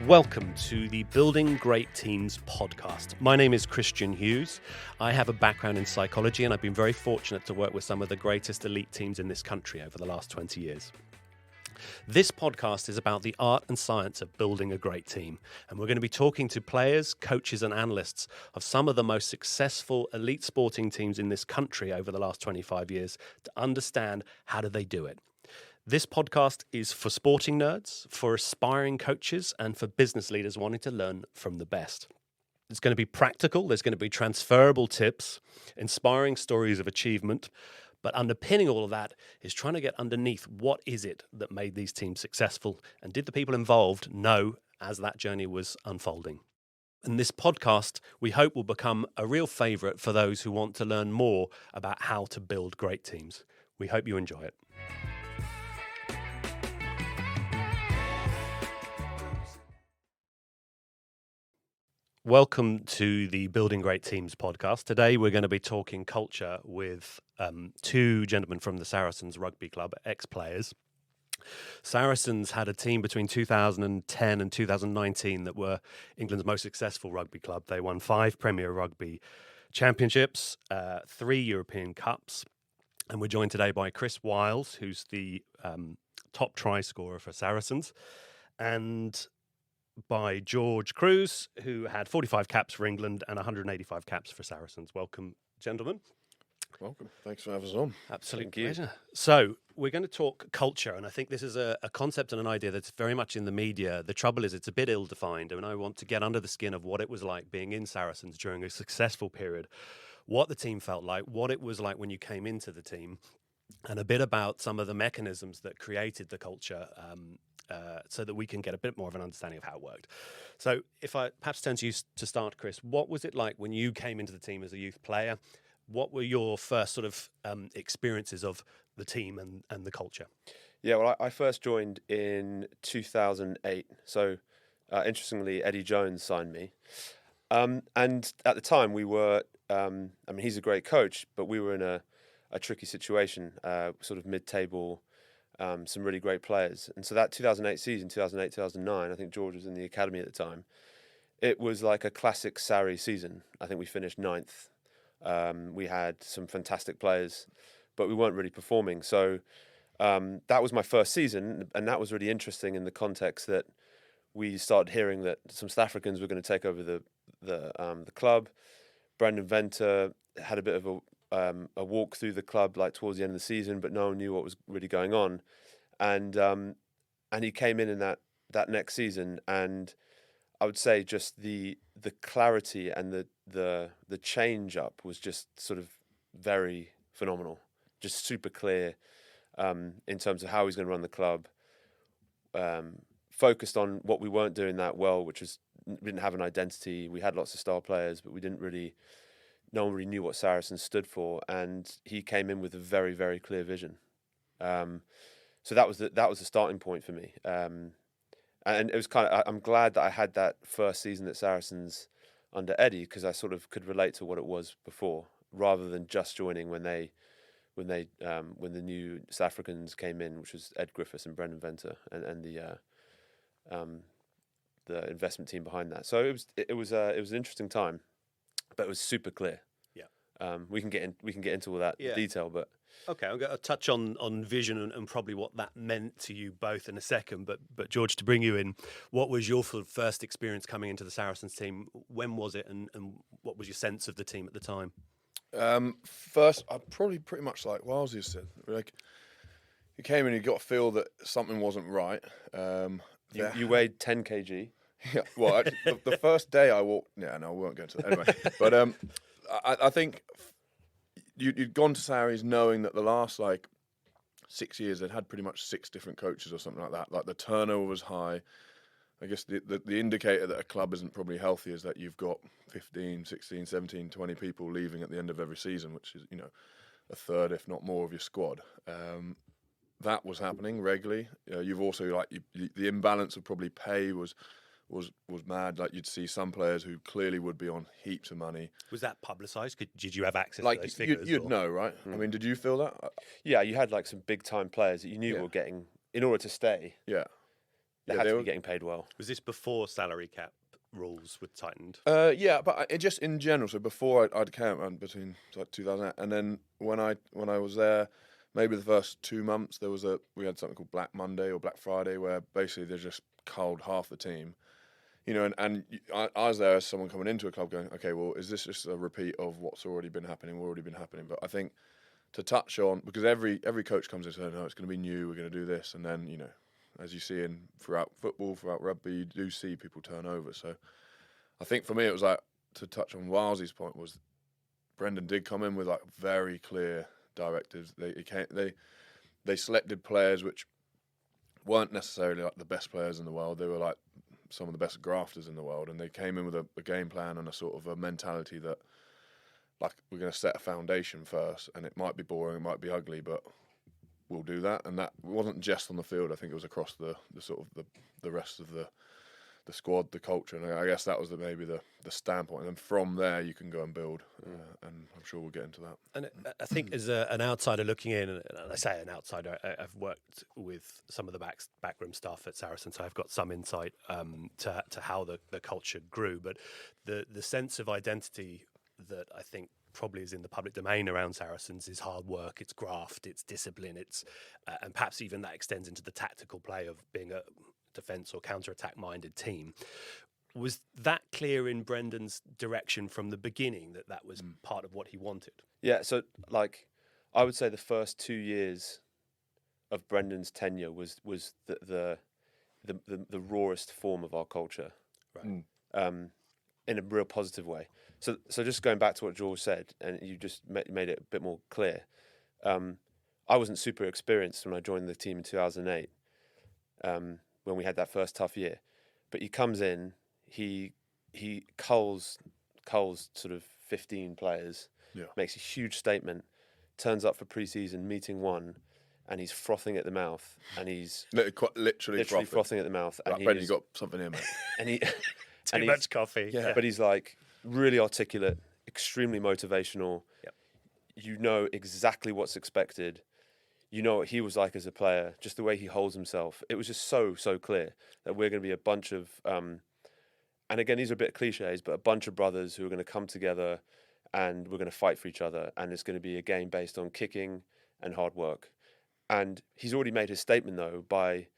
Welcome to the Building Great Teams podcast. My name is Christian Hughes. I have a background in psychology and I've been very fortunate to work with some of the greatest elite teams in this country over the last 20 years. This podcast is about the art and science of building a great team, and we're going to be talking to players, coaches and analysts of some of the most successful elite sporting teams in this country over the last 25 years to understand how do they do it. This podcast is for sporting nerds, for aspiring coaches, and for business leaders wanting to learn from the best. It's going to be practical, there's going to be transferable tips, inspiring stories of achievement, but underpinning all of that is trying to get underneath what is it that made these teams successful, and did the people involved know as that journey was unfolding. And this podcast, we hope, will become a real favourite for those who want to learn more about how to build great teams. We hope you enjoy it. Welcome to the Building Great Teams podcast. Today we're going to be talking culture with two gentlemen from the Saracens Rugby Club, ex-players. Saracens had a team between 2010 and 2019 that were England's most successful rugby club. They won 5 Premier Rugby Championships, 3 European Cups, and we're joined today by Chris Wiles, who's the top try scorer for Saracens, and by George Cruz, who had 45 caps for England and 185 caps for Saracens. Welcome, gentlemen. Welcome. Thanks for having us on. Absolute pleasure. So we're going to talk culture, and I think this is a concept and an idea that's very much in the media. The trouble is it's a bit ill-defined, and I want to get under the skin of what it was like being in Saracens during a successful period, what the team felt like, what it was like when you came into the team, and a bit about some of the mechanisms that created the culture, so that we can get a bit more of an understanding of how it worked. So if I perhaps turn to you to start, Chris, what was it like when you came into the team as a youth player? What were your first sort of experiences of the team and the culture? Yeah, well, I first joined in 2008. So interestingly, Eddie Jones signed me. And at the time we were, he's a great coach, but we were in a tricky situation, sort of mid-table, some really great players. And so that 2008 season, 2008-2009, I think George was in the academy at the time. It was like a classic Sarri season. I think we finished 9th. We had some fantastic players, but we weren't really performing. So that was my first season, and that was really interesting in the context that we started hearing that some South Africans were going to take over the club. Brendan Venter had a bit of a walk through the club like towards the end of the season, but no one knew what was really going on. And he came in that next season, and I would say just the clarity and the change up was just sort of very phenomenal, just super clear in terms of how he's going to run the club. Focused on what we weren't doing that well, which was we didn't have an identity. We had lots of star players, but no one really knew what Saracens stood for, and he came in with a very, very clear vision. So that was the starting point for me. And it was I'm glad that I had that first season at Saracens under Eddie, because I sort of could relate to what it was before, rather than just joining when the new South Africans came in, which was Ed Griffiths and Brendan Venter and the investment team behind that. So it was an interesting time, but it was super clear. Yeah. We can get into all that detail, but okay, I'm going to touch on vision and probably what that meant to you both in a second. But George, to bring you in, what was your first experience coming into the Saracens team? When was it, and what was your sense of the team at the time? First, I probably pretty much like Wiles you said. Like, you came in, you got a feel that something wasn't right. You weighed 10 kg. Yeah. Well, actually, the first day I walked. Yeah, no, we won't go into that anyway. But I think you'd gone to Sarries knowing that the last 6 years they'd had pretty much 6 different coaches or something like that. Like, the turnover was high. I guess the indicator that a club isn't probably healthy is that you've got 15, 16, 17, 20 people leaving at the end of every season, which is, a third, if not more, of your squad. That was happening regularly. You've also, the imbalance of probably pay was mad. Like, you'd see some players who clearly would be on heaps of money. Was that publicised? Did you have access to those figures? You'd know, right? I mean, did you feel that? Yeah, you had some big time players that you knew were getting, in order to stay. Yeah. They Yeah, had they to were- be getting paid well. Was this before salary cap rules were tightened? Yeah, but just in general. So before I'd came around between like 2008, and then when I was there, maybe the first 2 months we had something called Black Monday or Black Friday, where basically they just culled half the team. I was there as someone coming into a club going, okay, well, is this just a repeat of what's already been happening? But I think to touch on, because every coach comes in saying, no, it's going to be new, we're going to do this, and then as you see throughout football, throughout rugby, you do see people turn over. So I think for me it was like, to touch on Wiles's point, was Brendan did come in with like very clear directives. They selected players which weren't necessarily like the best players in the world. They were like some of the best grafters in the world, and they came in with a game plan and a sort of a mentality that, like, we're going to set a foundation first, and it might be boring, it might be ugly, but we'll do that. And that wasn't just on the field. I think it was across the sort of the rest of the squad, the culture, and I guess that was maybe the standpoint. And then from there, you can go and build, and I'm sure we'll get into that. And I think as an outsider looking in, and I say an outsider, I've worked with some of the backroom staff at Saracens, so I've got some insight to how the culture grew. But the sense of identity that I think probably is in the public domain around Saracens is hard work, it's graft, it's discipline, it's and perhaps even that extends into the tactical play of being a defence or counter-attack minded team. Was that clear in Brendan's direction from the beginning, that was part of what he wanted? Yeah, so like I would say the first 2 years of Brendan's tenure was the rawest form of our culture, Right. In a real positive way. So just going back to what George said, and you just made it a bit more clear. I wasn't super experienced when I joined the team in 2008, when we had that first tough year. But he comes in, he culls sort of 15 players, makes a huge statement, turns up for pre-season meeting one, and he's frothing at the mouth, and he's Literally frothing at the mouth. Like, And Brendan, you got something here, mate. and he Too much coffee. Yeah. but he's like really articulate, extremely motivational. Yep. You know exactly what's expected. You know what he was like as a player, just the way he holds himself. It was just so clear that we're going to be a bunch of, and again, these are a bit cliches, but a bunch of brothers who are going to come together and we're going to fight for each other. And it's going to be a game based on kicking and hard work. And he's already made his statement, though, by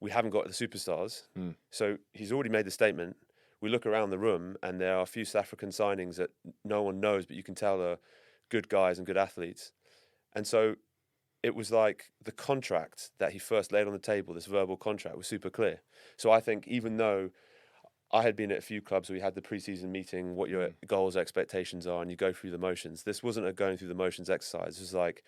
we haven't got the superstars. So he's already made the statement. We look around the room and there are a few South African signings that no one knows, but you can tell are good guys and good athletes. And so it was like the contract that he first laid on the table, this verbal contract, was super clear. So I think even though I had been at a few clubs where we had the pre-season meeting, what your goals, expectations are, and you go through the motions, this wasn't a going through the motions exercise. It was like,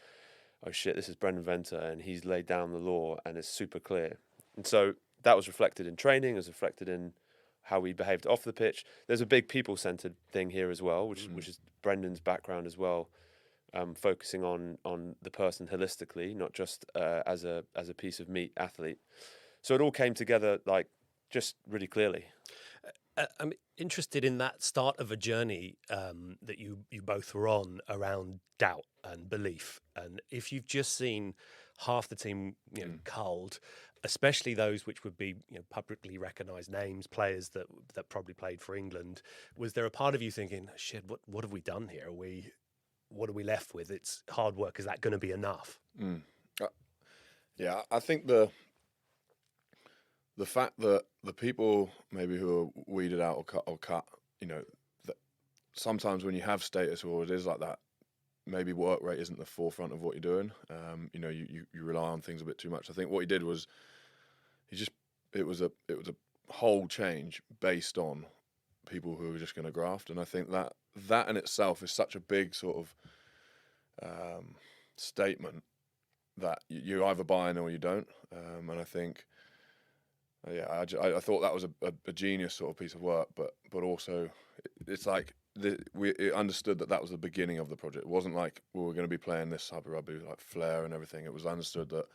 oh shit, this is Brendan Venter, and he's laid down the law, and it's super clear. And so that was reflected in training, it was reflected in how we behaved off the pitch. There's a big people-centered thing here as well, which is Brendan's background as well. Focusing on the person holistically, not just as a piece of meat athlete. So it all came together like just really clearly. I'm interested in that start of a journey that you both were on around doubt and belief. And if you've just seen half the team culled, especially those which would be publicly recognised names, players that probably played for England, was there a part of you thinking, shit, what have we done here? What are we left with? It's hard work. Is that going to be enough? Yeah, I think the fact that the people maybe who are weeded out or cut, that sometimes when you have status or it is like that, maybe work rate isn't the forefront of what you're doing. You rely on things a bit too much. I think what he did was it was a whole change based on people who were just going to graft, and I think that in itself is such a big sort of statement that you either buy in or you don't. And I think, I thought that was a genius sort of piece of work, but also it's like we understood that was the beginning of the project. It wasn't like we were going to be playing this type of rugby like flair and everything. It was understood that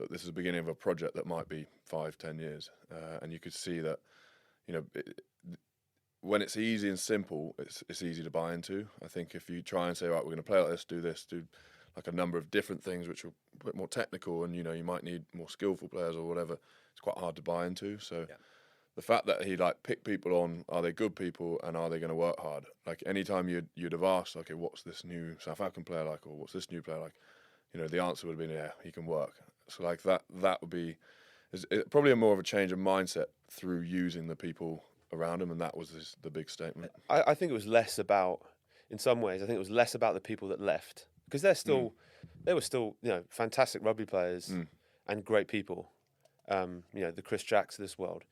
this is the beginning of a project that might be 5-10 years, and you could see that when it's easy and simple, it's easy to buy into. I think if you try and say, right, we're going to play like this, do like a number of different things which are a bit more technical, and you might need more skillful players or whatever, it's quite hard to buy into. So Yeah. the fact that he like picked people on, are they good people and are they going to work hard? Like anytime you'd have asked, okay, what's this new South African player like, or what's this new player like? You know, the answer would have been, yeah, he can work. So like that would be probably more of a change of mindset through using the people around him, and that was the big statement. I think it was less about, in some ways, I think it was less about the people that left, because they were still, you know, fantastic rugby players and great people. You know, the Chris Jacks of this world.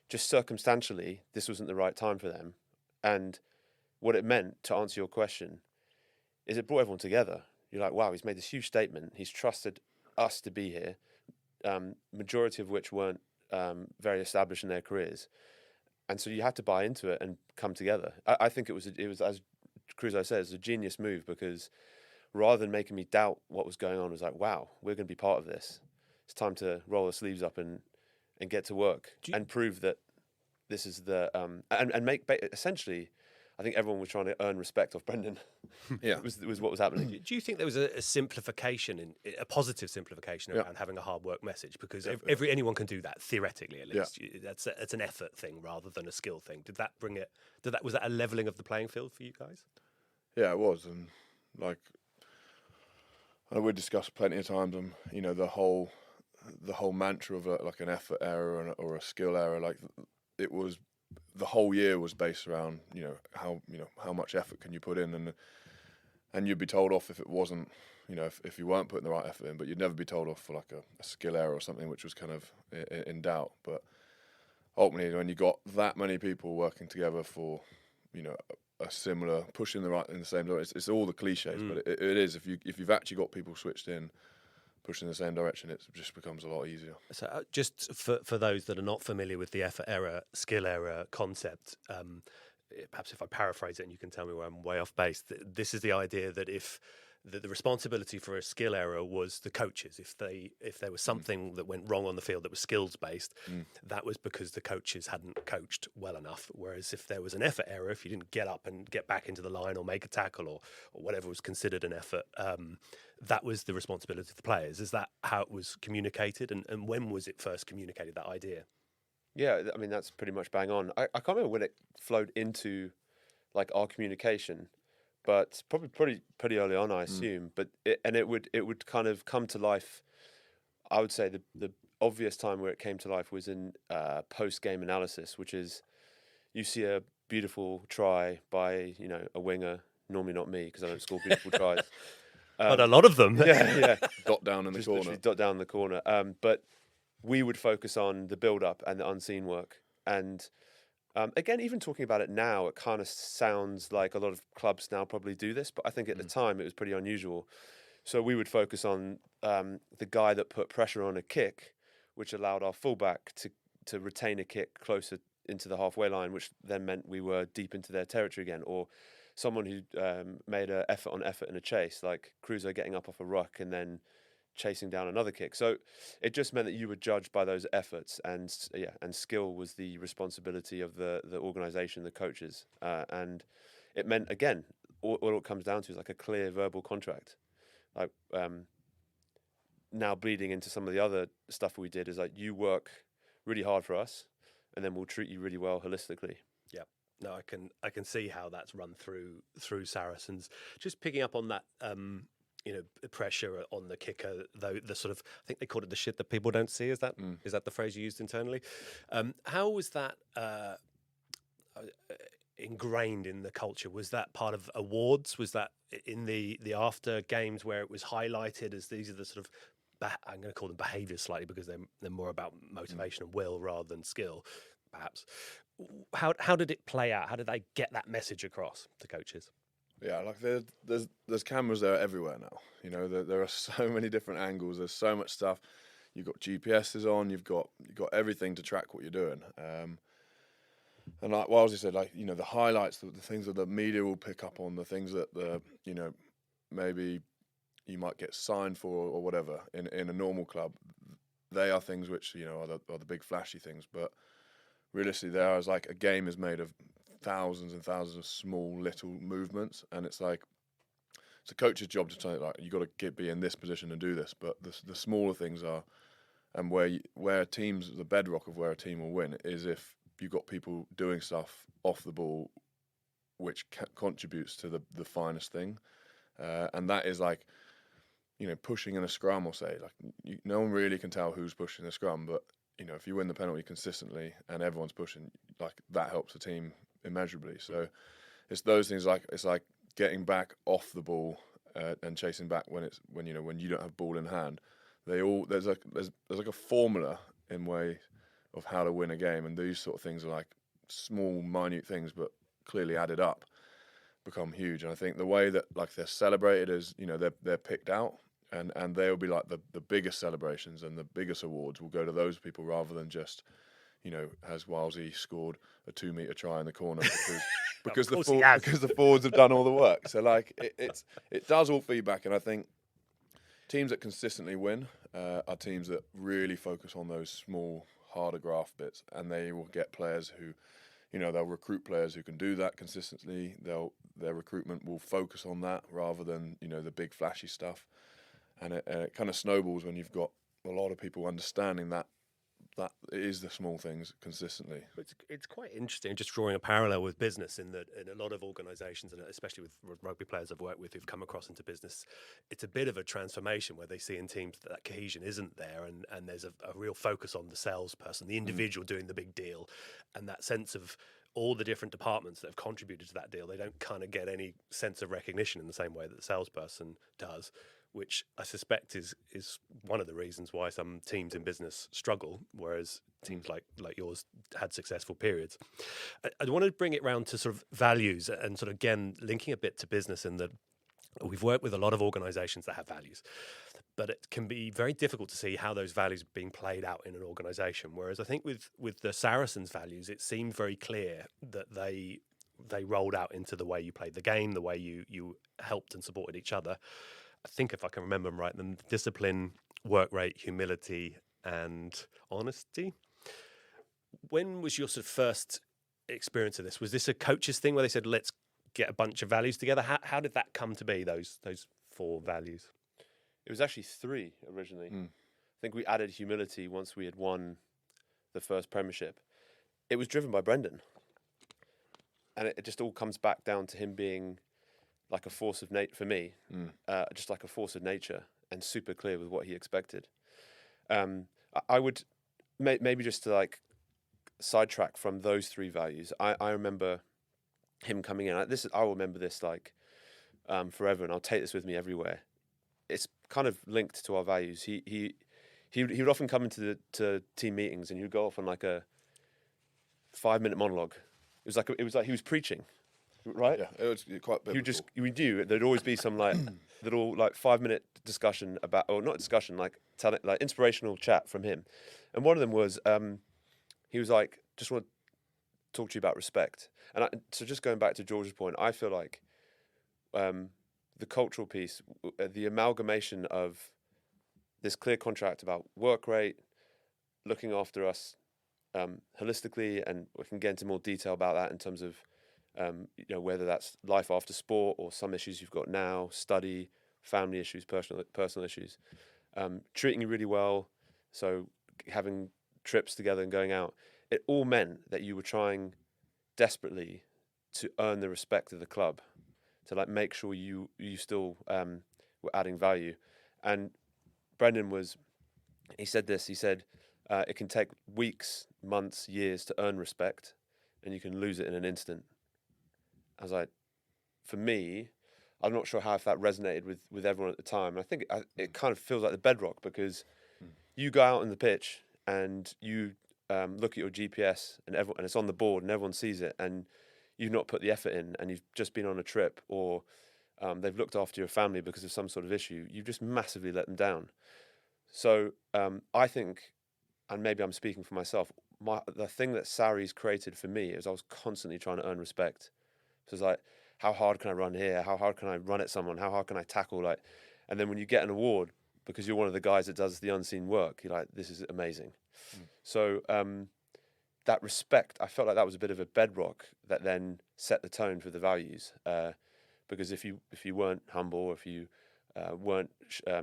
Just circumstantially, this wasn't the right time for them. And what it meant, to answer your question, is it brought everyone together. You're like, wow, he's made this huge statement. He's trusted us to be here, majority of which weren't very established in their careers. And so you had to buy into it and come together. I think it was, as Crusoe says, a genius move, because rather than making me doubt what was going on, it was like, wow, we're going to be part of this. It's time to roll the sleeves up and get to work and prove that this is the and make essentially. I think everyone was trying to earn respect of Brendan. Yeah, it was what was happening. Do you think there was a simplification, a positive simplication around having a hard work message? Because anyone can do that theoretically, at least. Yeah. That's an effort thing rather than a skill thing. Did that bring it? Was that a leveling of the playing field for you guys? Yeah, it was, and like we discussed plenty of times. You know, the whole mantra of like an effort error or a skill error, like it was. The whole year was based around how much effort can you put in, and you'd be told off if it wasn't, if you weren't putting the right effort in, but you'd never be told off for like a skill error or something which was kind of in doubt. But ultimately, when you got that many people working together for a similar pushing in the same direction, it's all the cliches, but it is if you've actually got people switched in, pushing in the same direction, it just becomes a lot easier. So just for those that are not familiar with the effort error, skill error concept, perhaps if I paraphrase it and you can tell me where I'm way off base, this is the idea that if the responsibility for a skill error was the coaches, if there was something that went wrong on the field that was skills based, that was because the coaches hadn't coached well enough. Whereas if there was an effort error, if you didn't get up and get back into the line or make a tackle or whatever was considered an effort, that was the responsibility of the players. Is that how it was communicated? And when was it first communicated, that idea? Yeah, I mean, that's pretty much bang on. I can't remember when it flowed into like our communication, but probably pretty early on, I assume. But it would kind of come to life. I would say the obvious time where it came to life was in post-game analysis, which is you see a beautiful try by a winger, normally not me because I don't score beautiful tries. But a lot of them. Yeah. Dot down in the corner. Dot down in the corner. But we would focus on the build-up and the unseen work. And again, even talking about it now, it kind of sounds like a lot of clubs now probably do this, but I think at the time it was pretty unusual. So we would focus on the guy that put pressure on a kick, which allowed our fullback to retain a kick closer into the halfway line, which then meant we were deep into their territory again. Or someone who made an effort on effort in a chase, like Crusoe getting up off a ruck and then chasing down another kick. So it just meant that you were judged by those efforts, and skill was the responsibility of the organisation, the coaches, and it meant again all it comes down to is like a clear verbal contract. Like now bleeding into some of the other stuff we did is like you work really hard for us, and then we'll treat you really well holistically. Yeah. No, I can see how that's run through Saracens. Just picking up on that, pressure on the kicker, though, the sort of, I think they called it the shit that people don't see. Is that the phrase you used internally? How was that ingrained in the culture? Was that part of awards? Was that in the after games where it was highlighted as these are the sort of, I'm going to call them behaviours slightly because they're more about motivation and will rather than skill, perhaps. How did it play out? How did they get that message across to coaches? Yeah, like there's cameras there everywhere now. There are so many different angles. There's so much stuff. You've got GPSs on. You've got everything to track what you're doing. And like Wellesley said, the highlights, the things that the media will pick up on, the things that maybe you might get signed for or whatever in a normal club. They are things which are the big flashy things, but realistically, there is like a game is made of thousands and thousands of small little movements, and it's like it's a coach's job to tell you, like, you got to be in this position and do this. But the smaller things are and where teams, the bedrock of where a team will win is if you've got people doing stuff off the ball which contributes to the finest thing, and that is like, pushing in a scrum, or say, like, no one really can tell who's pushing the scrum, but if you win the penalty consistently and everyone's pushing, like, that helps the team immeasurably. So it's those things, like it's like getting back off the ball and chasing back when you don't have ball in hand. There's like a formula in way of how to win a game, and these sort of things are like small, minute things, but clearly added up, become huge. And I think the way that, like, they're celebrated is, they're picked out, and they'll be like the biggest celebrations and the biggest awards will go to those people, rather than just, has Wilesy scored a 2-meter try in the corner because the forwards have done all the work. So, like, it does all feedback, and I think teams that consistently win are teams that really focus on those small, harder graft bits, and they will get players who, they'll recruit players who can do that consistently. Their recruitment will focus on that rather than, the big flashy stuff. And it kind of snowballs when you've got a lot of people understanding that it is the small things consistently. It's quite interesting, just drawing a parallel with business, in that in a lot of organisations, and especially with rugby players I've worked with who've come across into business, it's a bit of a transformation where they see in teams that cohesion isn't there, and there's a real focus on the salesperson, the individual doing the big deal, and that sense of all the different departments that have contributed to that deal. They don't kind of get any sense of recognition in the same way that the salesperson does, which I suspect is one of the reasons why some teams in business struggle, whereas teams like yours had successful periods. I wanted to bring it round to sort of values, and sort of, again, linking a bit to business, in that we've worked with a lot of organisations that have values, but it can be very difficult to see how those values are being played out in an organisation. Whereas I think with the Saracens' values, it seemed very clear that they rolled out into the way you played the game, the way you helped and supported each other. I think, if I can remember them right, then discipline, work rate, humility, and honesty. When was your sort of first experience of this? Was this a coach's thing where they said, let's get a bunch of values together? How did that come to be, those 4 values? It was actually 3 originally. I think we added humility once we had won the first premiership. It was driven by Brendan. And it just all comes back down to him being like a force of nature for me, just like a force of nature, and super clear with what he expected. I would maybe just to like sidetrack from those 3 values. I remember him coming in. I will remember this like forever, and I'll take this with me everywhere. It's kind of linked to our values. He would often come into to team meetings, and he would go off on like a 5-minute monologue. It was like he was preaching. Right? Yeah, it was quite biblical. We knew there'd always be some like little like 5-minute discussion about, or not discussion, like inspirational chat from him. And one of them was, he was like, just want to talk to you about respect. And so just going back to George's point, I feel like the cultural piece, the amalgamation of this clear contract about work rate, looking after us holistically, and we can get into more detail about that in terms of whether that's life after sport or some issues you've got now, study, family issues, personal issues, treating you really well, so having trips together and going out. It all meant that you were trying desperately to earn the respect of the club, to like make sure you still were adding value. And Brendan he said it can take weeks, months, years to earn respect, and you can lose it in an instant. I was like, for me, I'm not sure if that resonated with everyone at the time. And I think it kind of feels like the bedrock, because you go out on the pitch and you look at your GPS and it's on the board and everyone sees it, and you've not put the effort in, and you've just been on a trip, or they've looked after your family because of some sort of issue. You've just massively let them down. So I think, and maybe I'm speaking for myself, the thing that Sarries created for me is I was constantly trying to earn respect. So it's like, how hard can I run here? How hard can I run at someone? How hard can I tackle? Like, and then when you get an award because you're one of the guys that does the unseen work, you're like, this is amazing. So that respect, I felt like that was a bit of a bedrock that then set the tone for the values. Because if you weren't humble, or if you weren't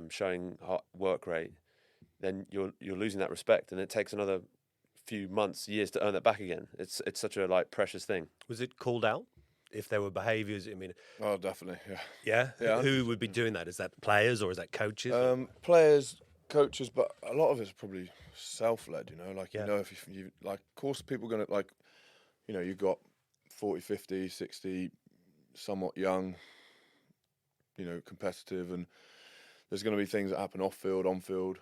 showing work rate, then you're losing that respect, and it takes another few months, years to earn that back again. It's such a precious thing. Was it called out if there were behaviours? I mean, Oh, definitely. Yeah. yeah. Yeah, Who would be doing that? Is that players or is that coaches? Players, coaches, but a lot of it's probably self-led. Like Yeah. if you like, of course, people gonna you've got 40, 50, 60, somewhat young, competitive, and there's going to be things that happen off field, on field.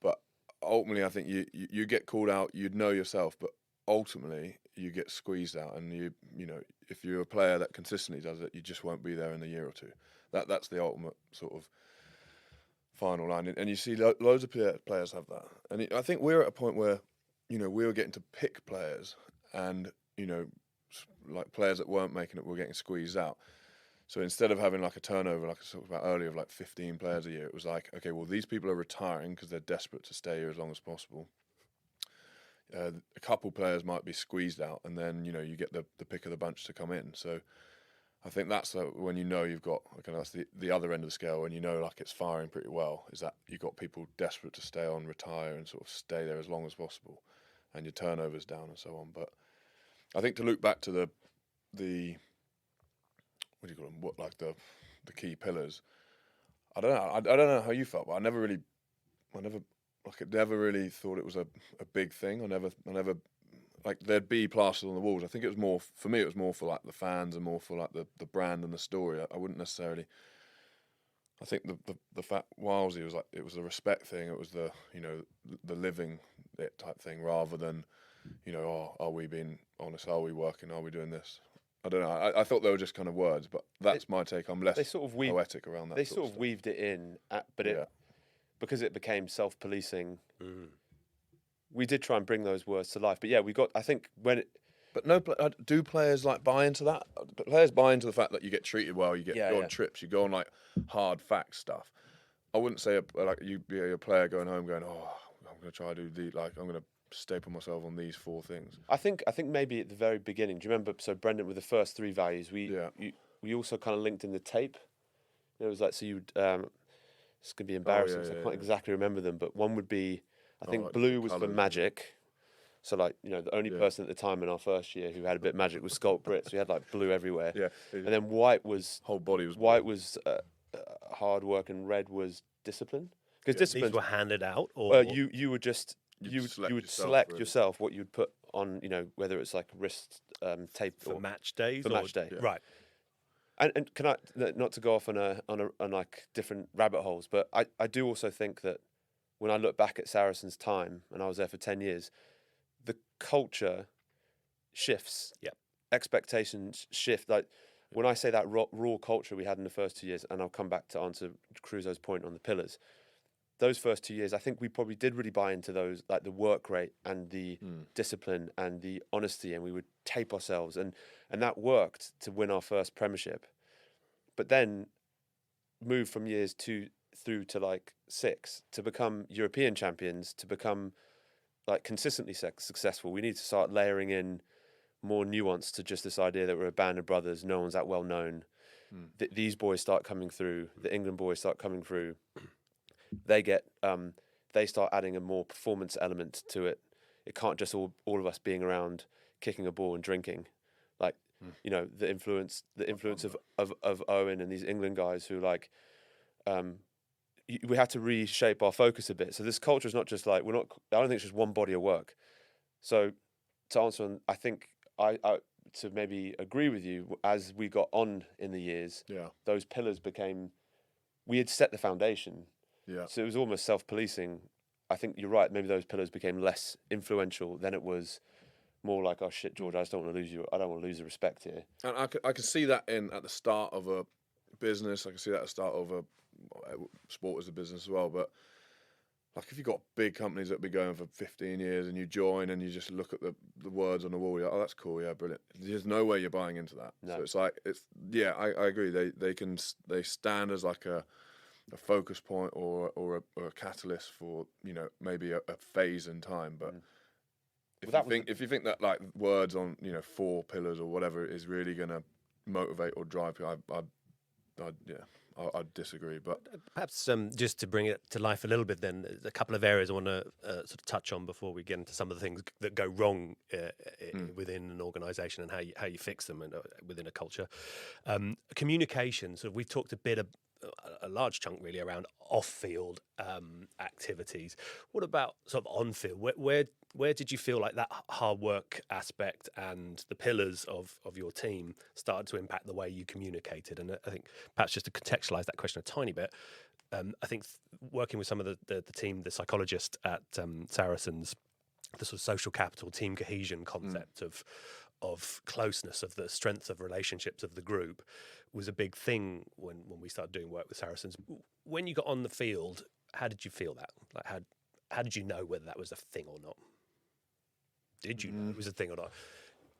But ultimately, I think you get called out. You'd know yourself, but ultimately you get squeezed out, and if you're a player that consistently does it, you just won't be there in a year or two. That's the ultimate sort of final line, and you see loads of players have that. And I think we're at a point where we were getting to pick players, and like players that weren't making it were getting squeezed out. So instead of having like a turnover, like I talked about earlier, of like 15 players a year, it was like, okay, well, these people are retiring because they're desperate to stay here as long as possible. A couple players might be squeezed out, and then you get the pick of the bunch to come in. So I think that's when you've got, okay, that's the other end of the scale, when like it's firing pretty well, is that you've got people desperate to stay on, retire, and sort of stay there as long as possible, and your turnover's down and so on. But I think to look back to the what do you call them? What, like the key pillars? I don't know. I don't know how you felt, but I never really thought it was a big thing. I never like there'd be plastered on the walls. I think it was more for me. It was more for like the fans and more for like the brand and the story. I wouldn't necessarily. I think the fact Wilesy was like, it was a respect thing. It was the living it type thing, rather than are we being honest? Are we working? Are we doing this? I don't know. I thought they were just kind of words, but that's my take. I'm less poetic around that. They sort of weaved it in, because it became self-policing. We did try and bring those words to life, but yeah, I think when it. But no, do players buy into that? Players buy into the fact that you get treated well, you go on trips, you go on like hard fact stuff. I wouldn't say you'd be a player going home going, oh, I'm going to try to do I'm going to staple myself on these 4 things. I think maybe at the very beginning, do you remember? So Brendan, with the first 3 values, we also kind of linked in the tape. It was like, so you it's going to be embarrassing. I can't exactly remember them, but one would be, I think blue was for magic. So the only person at the time in our first year who had a bit of magic was Sculpt Brit. So we had like blue everywhere. Yeah. And then white was whole body was white was hard work, and red was discipline. Because discipline, these were handed out, or you would just you would yourself, select really. yourself what you'd put on, whether it's like wrist tape for match days, for match day, right? And can I, not to go off on like different rabbit holes, but I do also think that when I look back at Saracens' time, and I was there for 10 years, the culture shifts. Yeah. Expectations shift. Like when I say that raw culture we had in the first 2 years, and I'll come back to answer Crusoe's point on the pillars. Those first 2 years, I think we probably did really buy into those, like the work rate and the discipline and the honesty, and we would tape ourselves, and that worked to win our first Premiership. But then move from years 2 through to like 6 to become European champions, to become like consistently successful. We need to start layering in more nuance to just this idea that we're a band of brothers, no one's that well known. These boys start coming through, the England boys start coming through. They start adding a more performance element to it. It can't just all of us being around kicking a ball and drinking. Like, the influence of Owen and these England guys who we had to reshape our focus a bit. So this culture is not just like, I don't think it's just one body of work. So to answer, I think to maybe agree with you, as we got on in the years, those pillars we had set the foundation. Yeah. So it was almost self-policing. I think you're right. Maybe those pillars became less influential. Then it was more like, oh shit, George, I just don't want to lose you. I don't want to lose the respect here. And I can see that at the start of a business. I can see that at the start of sport as a business as well. But like if you've got big companies that have been going for 15 years and you join and you just look at the words on the wall, you're like, oh, that's cool, yeah, brilliant. There's no way you're buying into that. No. So it's like, I agree. They stand as like a focus point or a catalyst for maybe a phase in time. But if you think that like words on 4 pillars or whatever is really going to motivate or drive people, I'd disagree. But Perhaps just to bring it to life a little bit, then there's a couple of areas I want to sort of touch on before we get into some of the things that go wrong within an organisation and how you fix them and within a culture. Communication. So we've talked a large chunk really around off-field activities. What about sort of on-field? Where did you feel like that hard work aspect and the pillars of your team started to impact the way you communicated? And I think perhaps just to contextualise that question a tiny bit, I think working with some of the team, the psychologist at Saracens, the sort of social capital, team cohesion concept of closeness, of the strength of relationships of the group was a big thing when we started doing work with Saracens. When you got on the field, how did you feel that? Like how did you know whether that was a thing or not? Did you know it was a thing or not?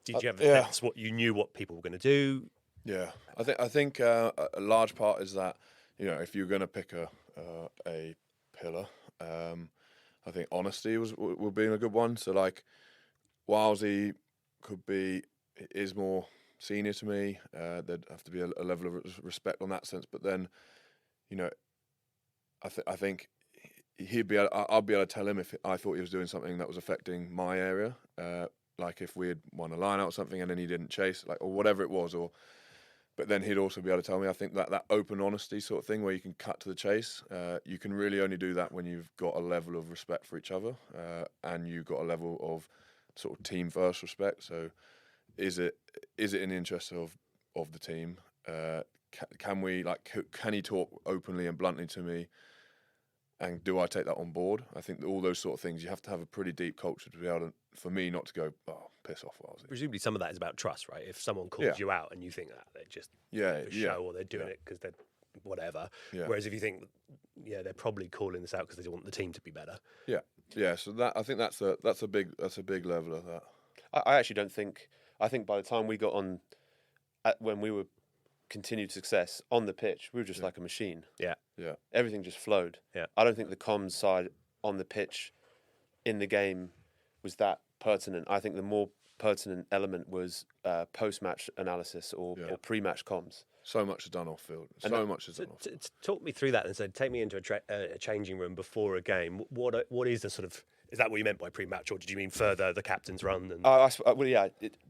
Did you have a sense what you knew what people were going to do? Yeah, I think a large part is that, you know, if you're going to pick a pillar, I think honesty would be a good one. So like, Wilesy is more senior to me. There'd have to be a level of respect on that sense. But then, you know, I think I'd be able to tell him if I thought he was doing something that was affecting my area. Like if we had won a line out or something and then he didn't chase, like, or whatever it was, but then he'd also be able to tell me. I think that open honesty sort of thing where you can cut to the chase, you can really only do that when you've got a level of respect for each other, and you've got a level of sort of team first respect. So is it in the interest of the team? Can he talk openly and bluntly to me? And do I take that on board? I think that all those sort of things, you have to have a pretty deep culture to be able to, for me, not to go, oh, piss off. Presumably some of that is about trust, right? If someone calls you out and you think that they're just for show or they're doing it because they're whatever. Yeah. Whereas if you think, they're probably calling this out because they want the team to be better. Yeah. So I think that's a big level of that. I actually don't think. I think by the time we got on, when we were continued success on the pitch, we were just like a machine. Yeah. Everything just flowed. Yeah. I don't think the comms side on the pitch in the game was that pertinent. I think the more pertinent element was post-match analysis or pre-match comms. So much is done off field. Talk me through that and say, take me into a changing room before a game. What is the sort of, is that what you meant by pre-match, or did you mean further the captain's run? And...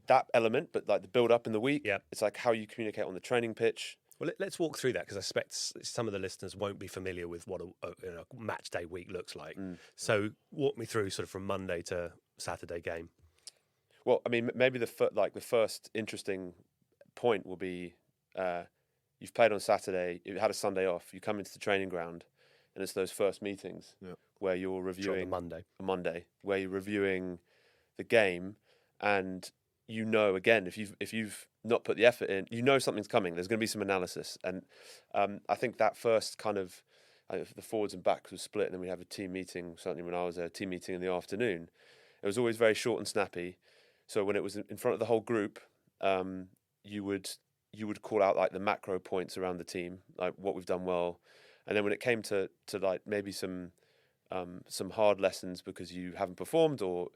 that element, but like the build-up in the week. Yeah. It's like how you communicate on the training pitch. Well, let's walk through that because I suspect some of the listeners won't be familiar with what a match day week looks like. So walk me through sort of from Monday to Saturday game. Well, I mean, maybe the first interesting point will be you've played on Saturday, you had a Sunday off, you come into the training ground, and it's those first meetings where you're reviewing a Monday, where you're reviewing the game, and again, if you've not put the effort in, something's coming. There's going to be some analysis, and I think that first kind of the forwards and backs was split, and then we have a team meeting. Certainly, when I was a team meeting in the afternoon, it was always very short and snappy. So when it was in front of the whole group, you would call out like the macro points around the team, like what we've done well, and then when it came to like maybe some hard lessons because you haven't performed or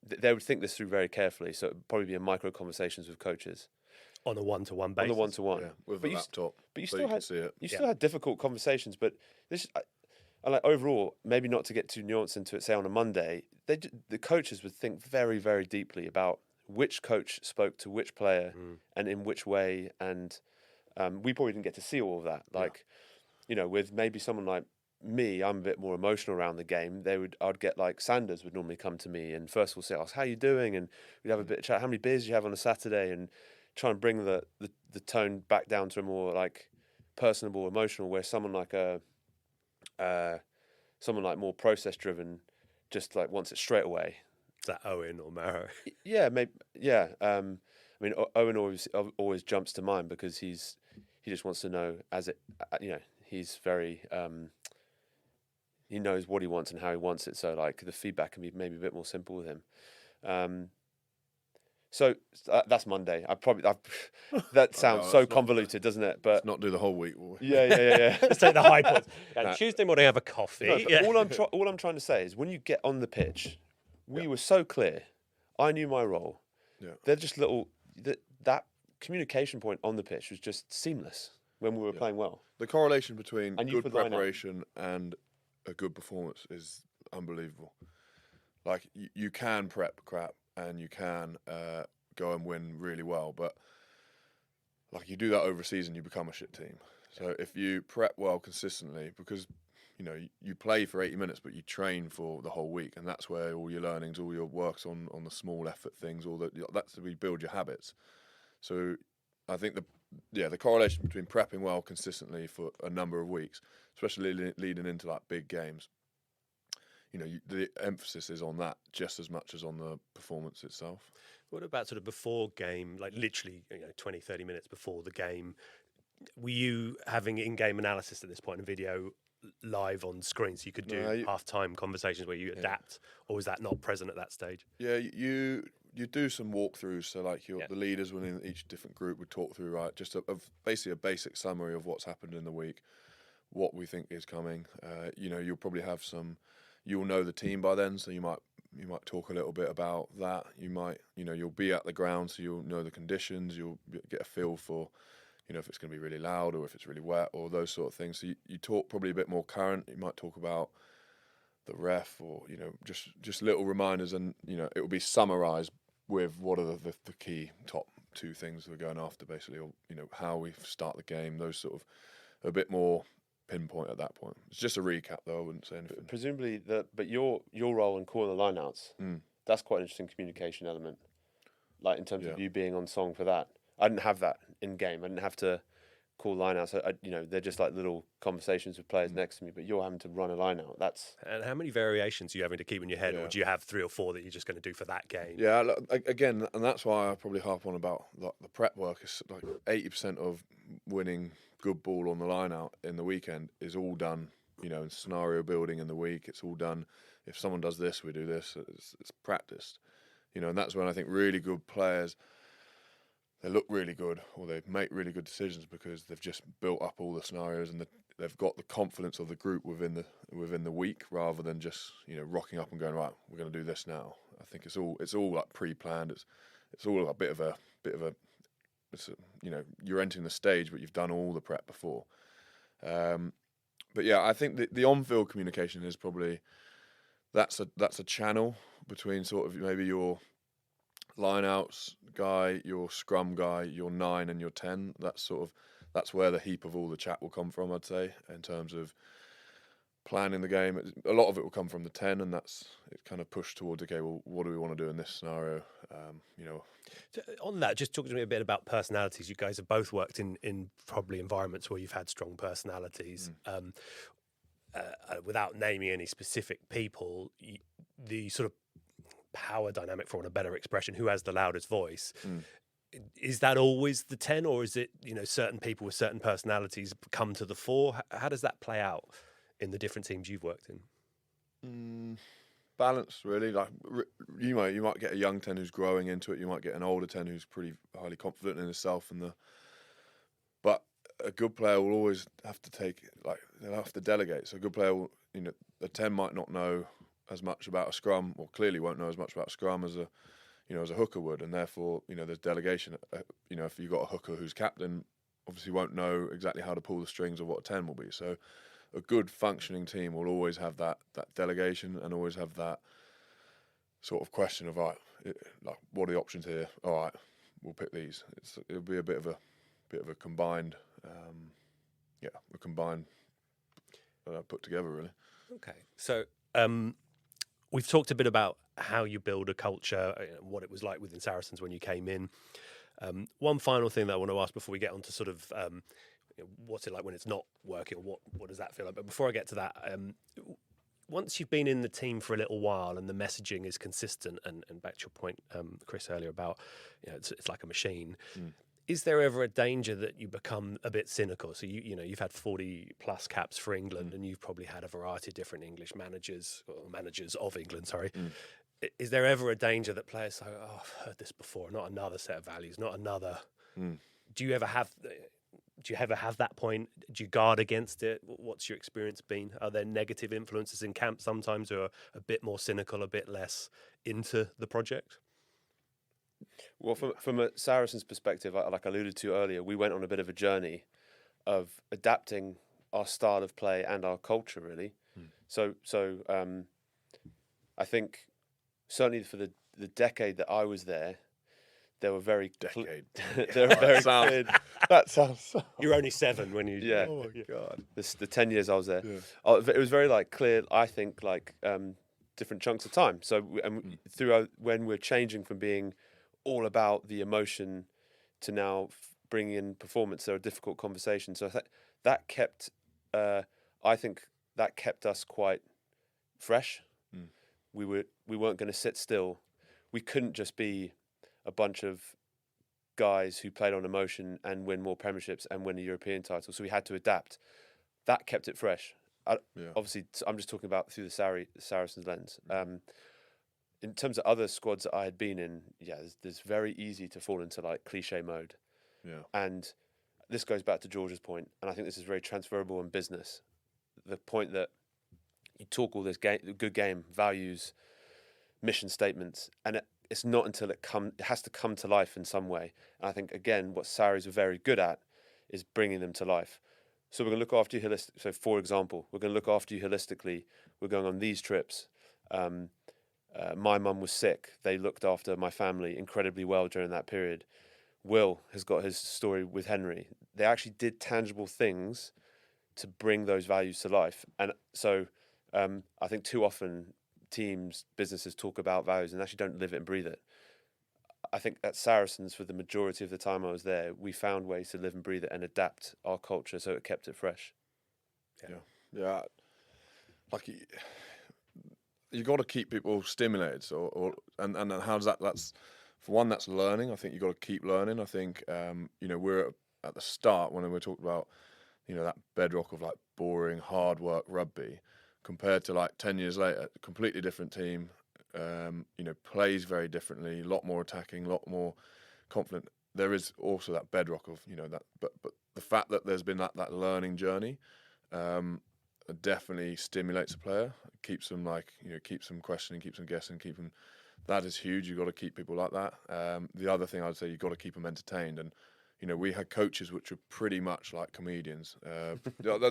they would think this through very carefully. So it'd probably be in micro conversations with coaches on a one-to-one basis. On a one-to-one, with a laptop. But you still had difficult conversations. But this, I like overall, maybe not to get too nuanced into it. Say on a Monday, the coaches would think very, very deeply about which coach spoke to which player and in which way, and we probably didn't get to see all of that. Like, with maybe someone like me, I'm a bit more emotional around the game. I'd get like Sanders would normally come to me and first of all say, "How you doing?" And we'd have a bit of chat. How many beers do you have on a Saturday? And try and bring the tone back down to a more like personable, emotional. Where someone like more process driven, just like wants it straight away. Is that Owen or Maro? Yeah, maybe. Yeah. I mean, Owen always jumps to mind because he just wants to know he's very. He knows what he wants and how he wants it, so like the feedback can be maybe a bit more simple with him. So that's Monday. That sounds so convoluted, doesn't it? But let's not do the whole week, will we? Yeah. Let's take the high points. Tuesday morning, have a coffee. All I'm trying to say is when you get on the pitch, we were so clear. I knew my role. Yeah. They're just little that communication point on the pitch was just seamless when we were playing well. The correlation between And you good could line up. preparation and a good performance is unbelievable. Like you can prep crap and you can go and win really well, but like you do that over a season, you become a shit team. So if you prep well consistently, because you play for 80 minutes, but you train for the whole week, and that's where all your learnings, all your works on the small effort things, that's where you build your habits. So I think the correlation between prepping well consistently for a number of weeks, especially leading into like big games, the emphasis is on that just as much as on the performance itself. What about sort of before game, like literally 20, 30 minutes before the game? Were you having in-game analysis at this point in video live on screen, so you could do half-time conversations where you adapt, or was that not present at that stage? Yeah, you do some walkthroughs, so like the leaders within each different group would talk through, right, just basically a basic summary of what's happened in the week, what we think is coming. You'll probably have you'll know the team by then, so you might talk a little bit about that. You might, you'll be at the ground, so you'll know the conditions, you'll get a feel for if it's going to be really loud or if it's really wet or those sort of things. So you talk probably a bit more current. You might talk about the ref or, just little reminders, and, it will be summarised with what are the key top two things we're going after, basically, or, how we start the game, those sort of a bit more pinpoint at that point. It's just a recap, though. I wouldn't say anything. Presumably, but your role in calling the lineouts, that's quite an interesting communication element, like in terms of you being on song for that. I didn't have that in game. I didn't have to call lineouts. They're just like little conversations with players next to me. But you're having to run a lineout. And how many variations are you having to keep in your head, or do you have 3 or 4 that you're just going to do for that game? Yeah, again, and that's why I probably harp on about the prep work. Is like 80% of winning good ball on the lineout in the weekend is all done. In scenario building in the week, it's all done. If someone does this, we do this. It's practiced. And that's when I think really good players, they look really good, or they make really good decisions because they've just built up all the scenarios, and they've got the confidence of the group within the week, rather than just rocking up and going, right, we're going to do this now. I think it's all like pre-planned. It's all a bit of a you're entering the stage, but you've done all the prep before. But yeah, I think the on-field communication is probably that's a channel between sort of maybe your line-outs guy, your scrum guy, your 9 and your 10. That's where the heap of all the chat will come from, I'd say, in terms of planning the game. A lot of it will come from the 10, and it's kind of pushed towards, okay, well, what do we want to do in this scenario? On that, just talk to me a bit about personalities. You guys have both worked in probably environments where you've had strong personalities. Without naming any specific people, the sort of power dynamic, for want of a better expression, who has the loudest voice, is that always the 10, or is it certain people with certain personalities come to the fore? How does that play out in the different teams you've worked in? Balance, really. Like you might get a young 10 who's growing into it. You might get an older 10 who's pretty highly confident in himself, but a good player will always have to they'll have to delegate. So a good player will, a 10 might not know as much about a scrum, or clearly won't know as much about a scrum as a hooker would, and therefore there's delegation. If you've got a hooker who's captain, obviously won't know exactly how to pull the strings of what a 10 will be. So a good functioning team will always have that delegation, and always have that sort of question of, right, like, what are the options here? All right, we'll pick these. It'll be a bit of a combined, put together, really. Okay, so we've talked a bit about how you build a culture, what it was like within Saracens when you came in. One final thing that I want to ask before we get on to sort of what's it like when it's not working, or what does that feel like? But before I get to that, once you've been in the team for a little while and the messaging is consistent, and back to your point, Chris, earlier about it's like a machine. Is there ever a danger that you become a bit cynical? So you've had 40 plus caps for England, and you've probably had a variety of different English managers, or managers of England, sorry. Is there ever a danger that players say, "Oh, I've heard this before, not another set of values, not another"? Do you ever have that point? Do you guard against it? What's your experience been? Are there negative influences in camp sometimes who are a bit more cynical, a bit less into the project? Well, from a Saracens perspective, like I alluded to earlier, we went on a bit of a journey of adapting our style of play and our culture, really. So I think certainly for the decade that I was there, they were very Decade. they were very clear. That sounds so. You were only 7 when you. Yeah. Oh my god. The 10 years I was there, Yeah. it was very like clear. I think like different chunks of time. So throughout when we're changing from being all about the emotion to now bringing in performance, there are difficult conversations. So that kept, I think that kept us quite fresh. We weren't going to sit still. We couldn't just be a bunch of guys who played on emotion and win more premierships and win a European title. So we had to adapt. That kept it fresh. Obviously, I'm just talking about through the Saracens lens. In terms of other squads that I had been in, there's very easy to fall into like cliche mode. Yeah. And this goes back to George's point, and I think this is very transferable in business. The point that you talk all this good game, values, mission statements, and it's not until it has to come to life in some way. And I think, again, what Sarries are very good at is bringing them to life. So we're going to look after you holistically. So, for example, we're going to look after you holistically. We're going on these trips. My mum was sick. They looked after my family incredibly well during that period. Will has got his story with Henry. They actually did tangible things to bring those values to life. And so I think too often teams, businesses talk about values and actually don't live it and breathe it. I think at Saracens, for the majority of the time I was there, we found ways to live and breathe it and adapt our culture so it kept it fresh. Yeah. Like you got to keep people stimulated. And how does that? That's for one. That's learning. I think you got to keep learning. I think we're at the start when we're talking about that bedrock of like boring hard work rugby, compared to like 10 years later, completely different team. Plays very differently, a lot more attacking, a lot more confident. There is also that bedrock of that, but the fact that there's been that learning journey definitely stimulates a player, keeps them keeps them questioning, keeps them guessing, that is huge. You've got to keep people like that. The other thing I'd say, you've got to keep them entertained, and we had coaches which were pretty much like comedians. There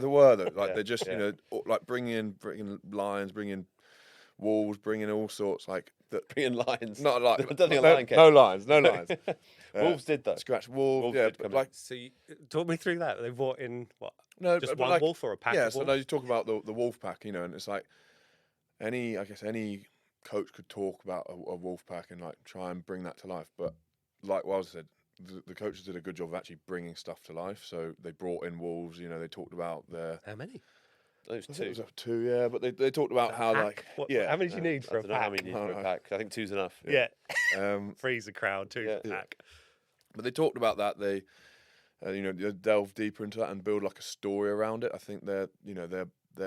were though, like they're just like bringing in lions, bringing in wolves, bringing in all sorts Bringing lions. Not like I don't think a lion came. No lions. Wolves did though. Scratch wolves. Wolves did but come like So talk me through that. They brought in what? no, Just but one like, wolf or a pack? Yeah. Of So wolves? now you talk about the wolf pack, and it's like any coach could talk about a wolf pack and like try and bring that to life. But like Wells said, the coaches did a good job of actually bringing stuff to life. So they brought in wolves. They talked about their. How many? Those I think two. it was two, yeah. But they talked about how Pack? like How many do you need I for a don't know how pack? many you need for a pack. I think two's enough. Yeah. Um, Freeze the crowd, two's a Yeah. pack. But they talked about that. They, they delve deeper into that and build like a story around it. I think they're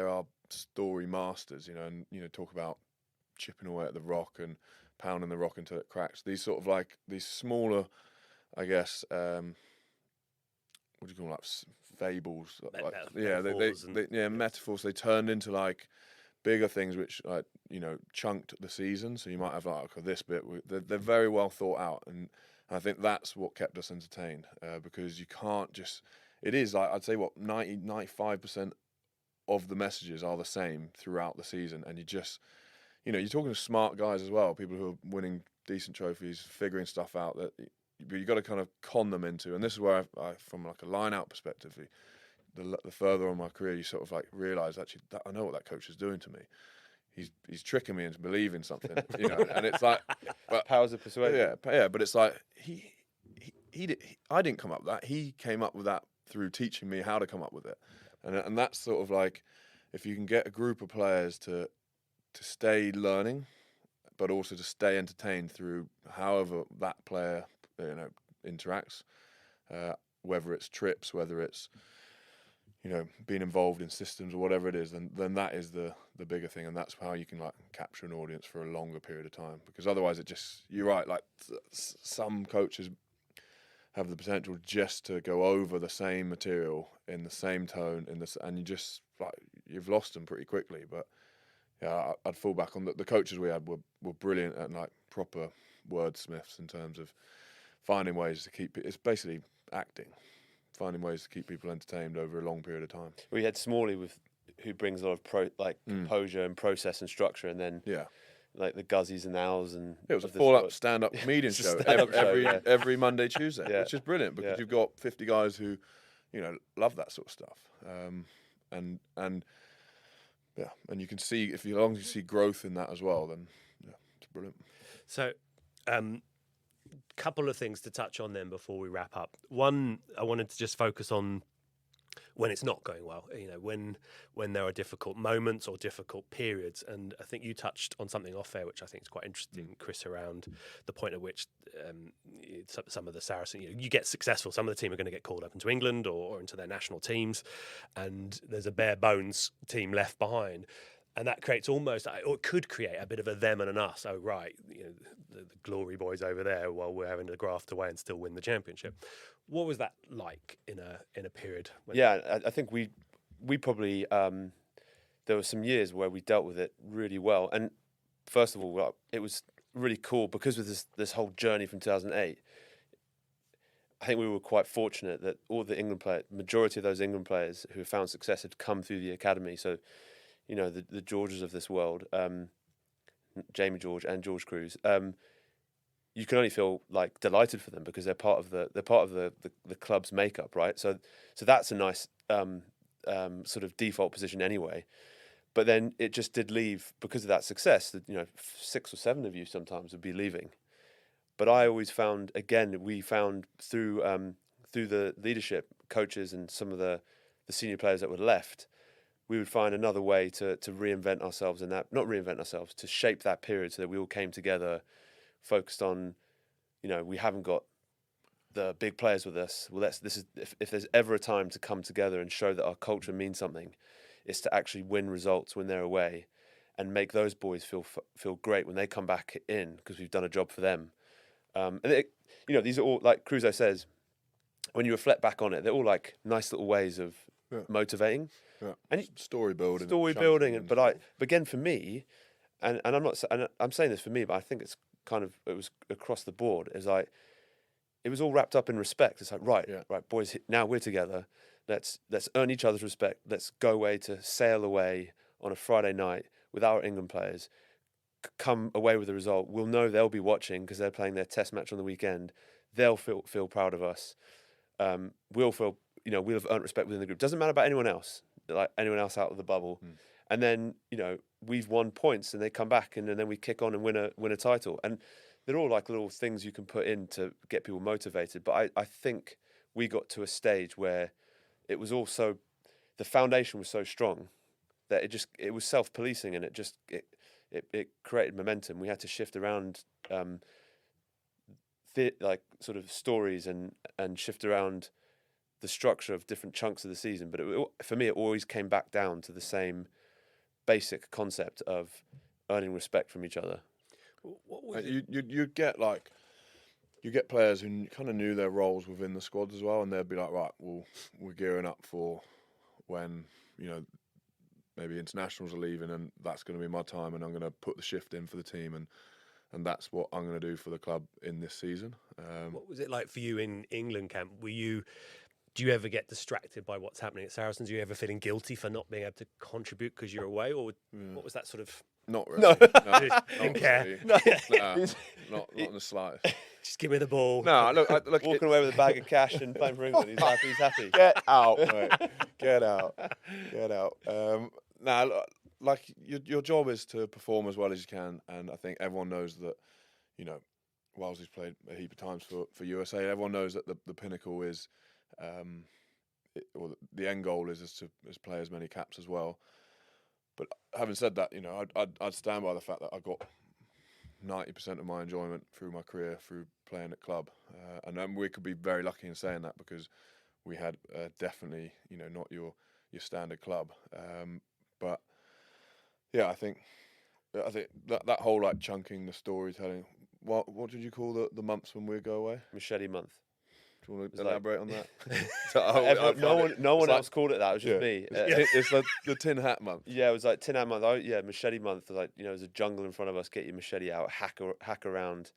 our story masters. And talk about chipping away at the rock and pounding the rock until it cracks. These sort of like these smaller, I guess, what do you call them, like fables? Metaphors metaphors. They turned into like bigger things, which chunked the season. So you might have like this bit. They're very well thought out, and I think that's what kept us entertained, because you can't just. It is like I'd say 95% of the messages are the same throughout the season, and you just you're talking to smart guys as well, people who are winning decent trophies, figuring stuff out that. But you got to kind of con them into, and this is where I from like a line-out perspective, the further on my career, you sort of like realise actually that I know what that coach is doing to me. He's tricking me into believing something, and it's like, but Powers of persuasion. yeah. But it's like I didn't come up with that. He came up with that through teaching me how to come up with it, and that's sort of like if you can get a group of players to stay learning, but also to stay entertained through however that player interacts, whether it's trips, whether it's being involved in systems or whatever it is, then that is the bigger thing, and that's how you can like capture an audience for a longer period of time. Because otherwise, you're right. Like some coaches have the potential just to go over the same material in the same tone and you just like you've lost them pretty quickly. But yeah, I'd fall back on the coaches we had were brilliant at like proper wordsmiths in terms of finding ways to keep it's basically acting, finding ways to keep people entertained over a long period of time. We had Smalley who brings a lot of composure and process and structure, and then like the Guzzies and the Owls, and it was a full-up stand-up comedian show every Monday, Tuesday, which is brilliant because you've got 50 guys who, love that sort of stuff, and you can see as long as you see growth in that as well, then it's brilliant. So, couple of things to touch on then before we wrap up. One, I wanted to just focus on when it's not going well, when there are difficult moments or difficult periods. And I think you touched on something off air, which I think is quite interesting, Chris, around the point at which some of the Saracens, you get successful. Some of the team are going to get called up into England or into their national teams, and there's a bare bones team left behind. And that creates or it could create a bit of a them and an us. Oh, right, the glory boys over there while we're having to graft away and still win the championship. What was that like in a period? I think we probably there were some years where we dealt with it really well. And first of all, it was really cool because of this whole journey from 2008. I think we were quite fortunate that all the England players, majority of those England players who have found success had come through the academy. So, the Georges of this world, Jamie George and George Cruz, you can only feel like delighted for them because they're part of the club's makeup, right? So that's a nice sort of default position anyway. But then it just did leave because of that success. That 6 or 7 of you sometimes would be leaving. But I always found, again, we found through the leadership, coaches, and some of the senior players that were left, we would find another way to reinvent ourselves to shape that period so that we all came together, focused on, we haven't got the big players with us. Well, if there's ever a time to come together and show that our culture means something, it's to actually win results when they're away, and make those boys feel great when they come back in because we've done a job for them. These are all, like Crusoe says, when you reflect back on it, they're all like nice little ways of motivating. Yeah. And story building. But again, for me, and I'm saying this for me, but I think it was across the board. It was all wrapped up in respect. It's like, right, boys, now we're together. Let's earn each other's respect. Let's go away to sail away on a Friday night with our England players. Come away with a result. We'll know they'll be watching because they're playing their test match on the weekend. They'll feel proud of us. We'll feel, we'll have earned respect within the group. Doesn't matter about anyone else, like anyone else out of the bubble. And then, we've won points and they come back and then we kick on and win a title. And they're all like little things you can put in to get people motivated. But I think we got to a stage where it was also, the foundation was so strong that it was self-policing, and it created momentum. We had to shift around sort of stories and shift around the structure of different chunks of the season. But for me, it always came back down to the same basic concept of earning respect from each other. You get players who kind of knew their roles within the squad as well, and they'd be like, right, well, we're gearing up for when maybe internationals are leaving, and that's going to be my time, and I'm going to put the shift in for the team, and that's what I'm going to do for the club in this season. What was it like for you in England camp? Do you ever get distracted by what's happening at Saracens? Are you ever feeling guilty for not being able to contribute because you're away, or what was that sort of? Not really. No, didn't care. Really. No, not in the slightest. Just give me the ball. No, look. Walking away with a bag of cash and playing for England. He's happy. Get out, mate. Get out. Your job is to perform as well as you can, and I think everyone knows that. Wellesley's played a heap of times for USA. Everyone knows that the pinnacle is, or the end goal is to play as many caps as well. But having said that, I'd stand by the fact that I got 90% of my enjoyment through my career through playing at club, and we could be very lucky in saying that because we had definitely not your standard club, but yeah, I think that whole like chunking the storytelling. What did you call the months when we go away? Machete month. Do you want to elaborate on that? No one else called it that. It was just me. It's like the tin hat month. Yeah, it was like tin hat month. Machete month. Like there's a jungle in front of us. Get your machete out. Hack around,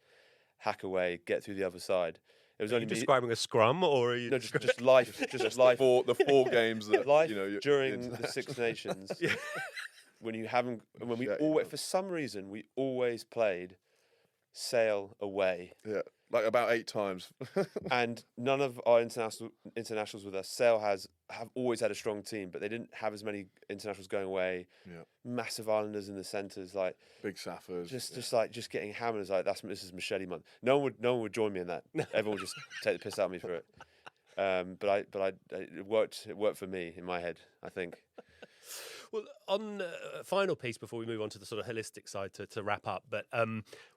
hack away, get through the other side. It was Are only you me. describing a scrum, or are you? No, just life, just life. The four games that Life you know during the Six Nations. Yeah. When you haven't, when we Shit, always, man. for some reason, we always played Sale away, Yeah, like about 8 times. and none of our internationals with us. Sale have always had a strong team, but they didn't have as many internationals going away. Yeah, Massive islanders in the centres, like big Saffers. just getting hammered. It's like this is machete month. No one would join me in that. Everyone would just take the piss out of me for it. But it worked. It worked for me in my head, I think. Well, on final piece before we move on to the sort of holistic side to wrap up. But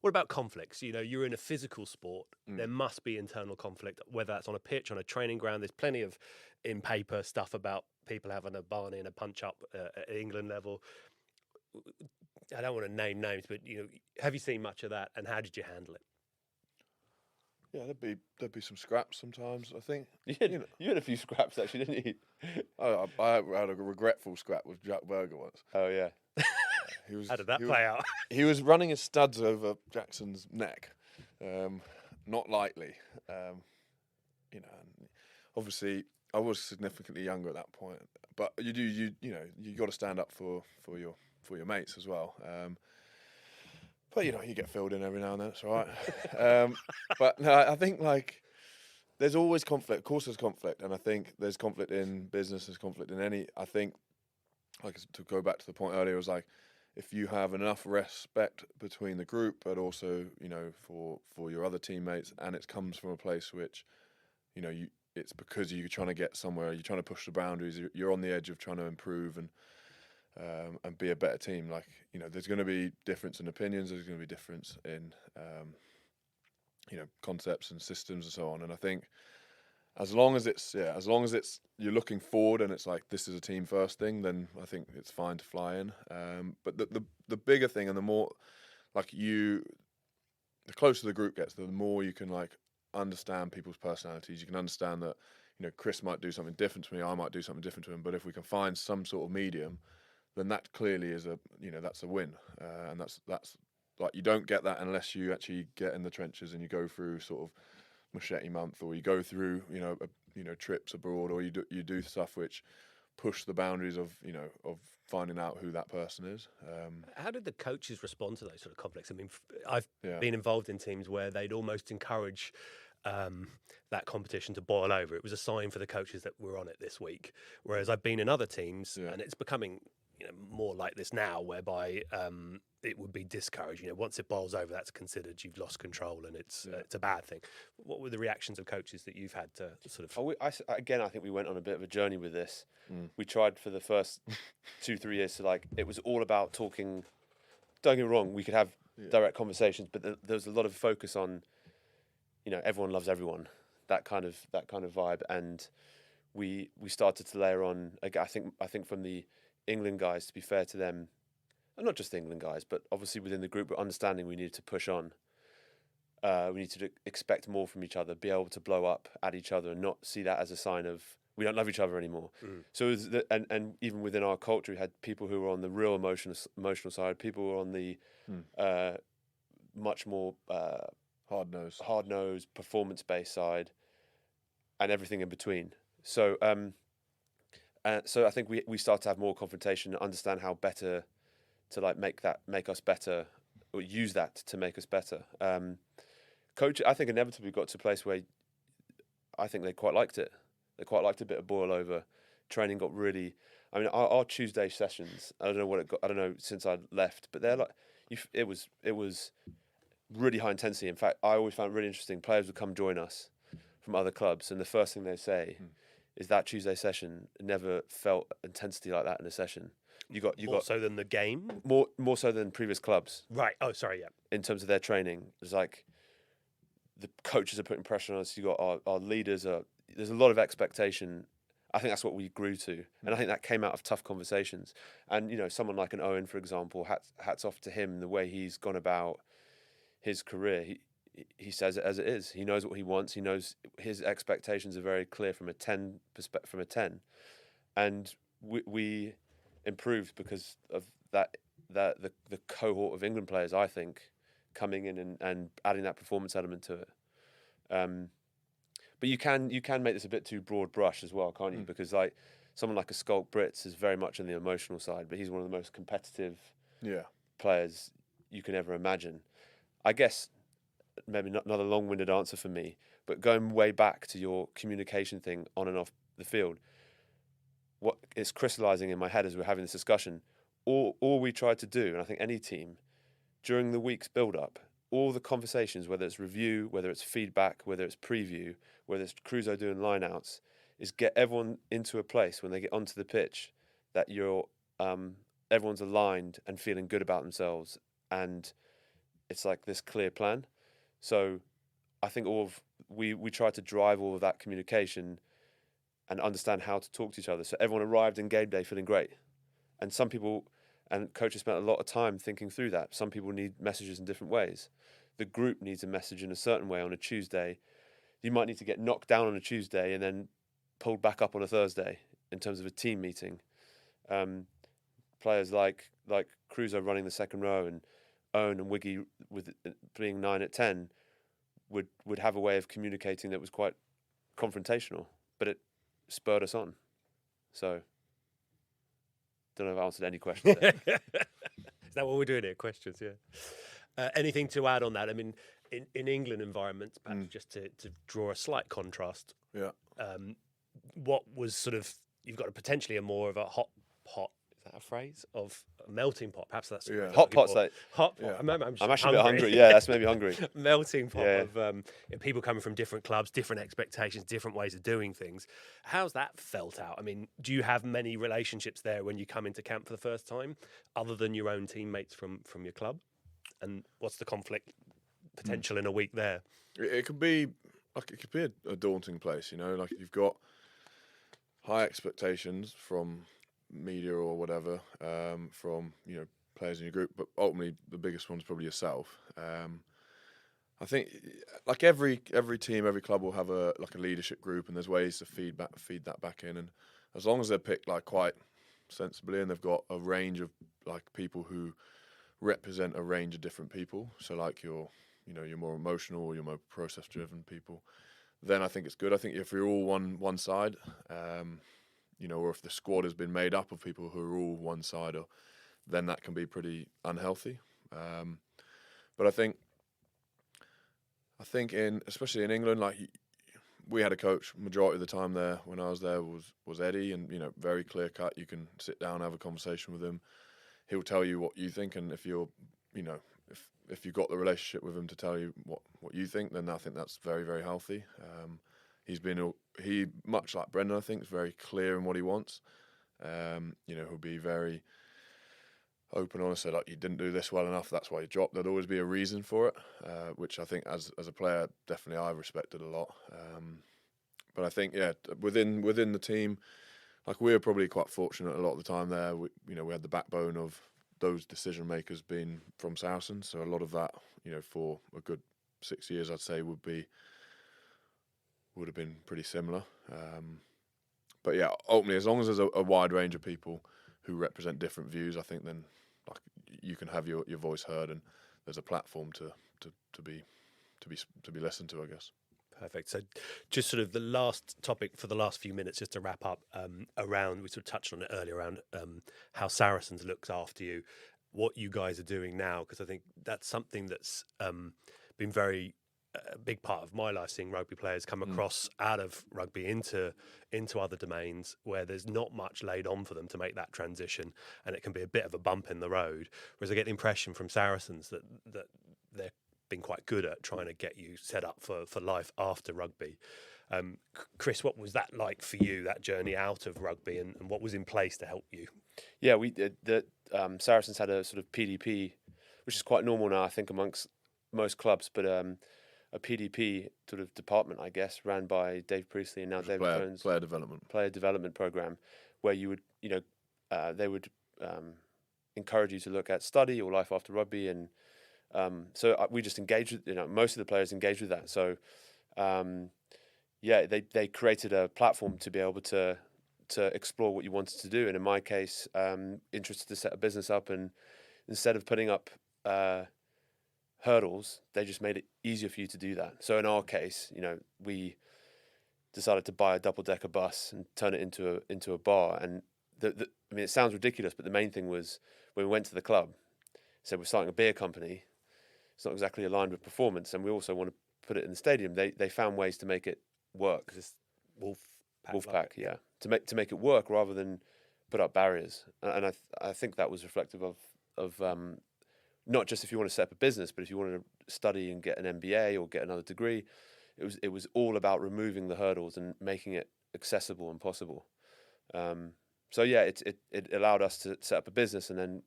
what about conflicts? You know, you're in a physical sport. There must be internal conflict, whether that's on a pitch, on a training ground. There's plenty of in paper stuff about people having a Barney and a punch up at England level. I don't want to name names, but you know, have you seen much of that, and how did you handle it? Yeah, there'd be some scraps sometimes. I think. You had a few scraps actually, didn't you? I had a regretful scrap with Jack Berger once. Oh yeah. He was, How did that he play out? He was running his studs over Jackson's neck, not lightly. You know, and obviously I was significantly younger at that point, but you got to stand up for your mates as well. But you know, you get filled in every now and then. It's all right. But no, I think like there's always conflict. Of course, there's conflict, and I think there's conflict in business. There's conflict in any. I think, like to go back to the point earlier, it was like if you have enough respect between the group, but also you know for your other teammates, and it comes from a place which, you know, it's because you're trying to get somewhere. You're trying to push the boundaries. You're on the edge of trying to improve and be a better team. Like, you know, there's going to be difference in opinions. There's going to be difference in, you know, concepts and systems and so on. And I think as long as it's you're looking forward and it's like this is a team first thing, then I think it's fine to fly in. But the bigger thing and the more like the closer the group gets, the more you can like understand people's personalities. You can understand that, you know, Chris might do something different to me. I might do something different to him. But if we can find some sort of medium, then that clearly is that's a win, and that's like you don't get that unless you actually get in the trenches and you go through sort of machete month, or you go through trips abroad, or you do stuff which push the boundaries of finding out who that person is. How did the coaches respond to those sort of conflicts? I mean, I've been involved in teams where they'd almost encourage that competition to boil over. It was a sign for the coaches that we're on it this week. Whereas I've been in other teams, and it's becoming more like this now, whereby it would be discouraged. You know, once it boils over, that's considered you've lost control, and it's a bad thing. What were the reactions of coaches that you've had to sort of? I think we went on a bit of a journey with this. We tried for the first 2-3 years to it was all about talking. Don't get me wrong, we could have direct conversations, but there was a lot of focus on, everyone loves everyone, that kind of vibe, and we started to layer on. I think from the England guys, to be fair to them, and not just the England guys, but obviously within the group, we're understanding we needed to push on. We need to expect more from each other, be able to blow up at each other, and not see that as a sign of we don't love each other anymore. So, it was and even within our culture, we had people who were on the real emotional side, people who were on the much more hard-nosed, performance-based side, and everything in between. So, so I think we start to have more confrontation and understand how better to make us better, or use that to make us better. Coach, I think inevitably got to a place where I think they quite liked it. They quite liked a bit of boil over. Training got really. I mean, our Tuesday sessions. I don't know what it got. I don't know since I left, but they're it was really high intensity. In fact, I always found it really interesting. Players would come join us from other clubs, and the first thing they say is that Tuesday session never felt intensity like that in a session. You got more so than the game, more so than previous clubs. Right. Oh, sorry. Yeah. In terms of their training, it's like the coaches are putting pressure on us. You got our leaders are. There's a lot of expectation. I think that's what we grew to, and I think that came out of tough conversations. And someone like an Owen, for example, hats off to him, the way he's gone about his career. He says it as it is. He knows what he wants. He knows his expectations are very clear from a 10 from a 10, and we improved because of that. The cohort of England players, I think, coming in and adding that performance element to it. But you can make this a bit too broad brush as well, can't you? Because like someone like a Schalk Brits is very much on the emotional side, but he's one of the most competitive players you can ever imagine. I guess maybe not another long-winded answer for me, but going way back to your communication thing on and off the field, what is crystallizing in my head as we're having this discussion, all we try to do, and I think any team, during the week's build-up, all the conversations, whether it's review, whether it's feedback, whether it's preview, whether it's Crusoe doing line-outs, is get everyone into a place when they get onto the pitch that everyone's aligned and feeling good about themselves, and it's like this clear plan. So I think we try to drive all of that communication and understand how to talk to each other. So everyone arrived in game day feeling great. And some people and coaches spent a lot of time thinking through that. Some people need messages in different ways. The group needs a message in a certain way on a Tuesday. You might need to get knocked down on a Tuesday and then pulled back up on a Thursday in terms of a team meeting. Players like Crusoe running the second row and Owen and Wiggy with being 9 at 10 would have a way of communicating that was quite confrontational, but it spurred us on. So, don't know if I answered any questions there. Is that what we're doing here? Questions, yeah. Anything to add on that? I mean, in England environments, perhaps just to draw a slight contrast. Yeah. What was sort of, you've got potentially a more of a hot pot. Is that a phrase? Of a melting pot? Perhaps that's hot pot's like hot pot. Yeah. I'm actually a bit hungry. Yeah, that's maybe hungry. Melting pot of people coming from different clubs, different expectations, different ways of doing things. How's that felt out? I mean, do you have many relationships there when you come into camp for the first time, other than your own teammates from your club? And what's the conflict potential in a week there? It could be a daunting place, you know. Like you've got high expectations from media or whatever, from players in your group, but ultimately the biggest one's probably yourself. I think like every team, every club will have a leadership group, and there's ways to feed that back in, and as long as they're picked like quite sensibly and they've got a range of like people who represent a range of different people, so like you're more emotional or you're more process driven people, then I think it's good. I think if you're all one side, or if the squad has been made up of people who are all one side, then that can be pretty unhealthy. But I think especially in England, like we had a coach majority of the time there when I was there was Eddie, and very clear cut. You can sit down, have a conversation with him. He'll tell you what you think, and if you're if you've got the relationship with him to tell you what you think, then I think that's very, very healthy. He much like Brendan, I think, is very clear in what he wants. He'll be very open, honest, say like you didn't do this well enough, that's why you dropped. There'd always be a reason for it, which I think as a player, definitely I've respected a lot. But I think within the team, like we were probably quite fortunate a lot of the time there. We had the backbone of those decision makers being from Saracens, so a lot of that, for a good 6 years, I'd say would have been pretty similar. But yeah, ultimately, as long as there's a wide range of people who represent different views, I think then like you can have your voice heard, and there's a platform to be listened to, I guess. Perfect. So just sort of the last topic for the last few minutes, just to wrap up, around, we sort of touched on it earlier, around how Saracens looks after you, what you guys are doing now, because I think that's something that's been very a big part of my life, seeing rugby players come across out of rugby into other domains where there's not much laid on for them to make that transition, and it can be a bit of a bump in the road. Whereas I get the impression from Saracens that they're been quite good at trying to get you set up for life after rugby. Chris, what was that like for you, that journey out of rugby, and what was in place to help you? Yeah, we did. Saracens had a sort of PDP, which is quite normal now, I think, amongst most clubs, but a PDP sort of department, I guess, ran by Dave Priestley and now David Jones. Player development program, where you would, they would encourage you to look at study or life after rugby, and so we just engaged with, most of the players engaged with that. So, they created a platform to be able to explore what you wanted to do. And in my case, interested to set a business up, and instead of putting up hurdles, they just made it easier for you to do that. So in our case, we decided to buy a double-decker bus and turn it into a bar. And I mean, it sounds ridiculous, but the main thing was when we went to the club, said we're starting a beer company. It's not exactly aligned with performance, and we also want to put it in the stadium. They found ways to make it work. This Wolfpack, Wolfpack, yeah, to make it work rather than put up barriers. And I think that was reflective of not just if you want to set up a business, but if you wanted to study and get an MBA or get another degree, it was all about removing the hurdles and making it accessible and possible. So yeah, it allowed us to set up a business and then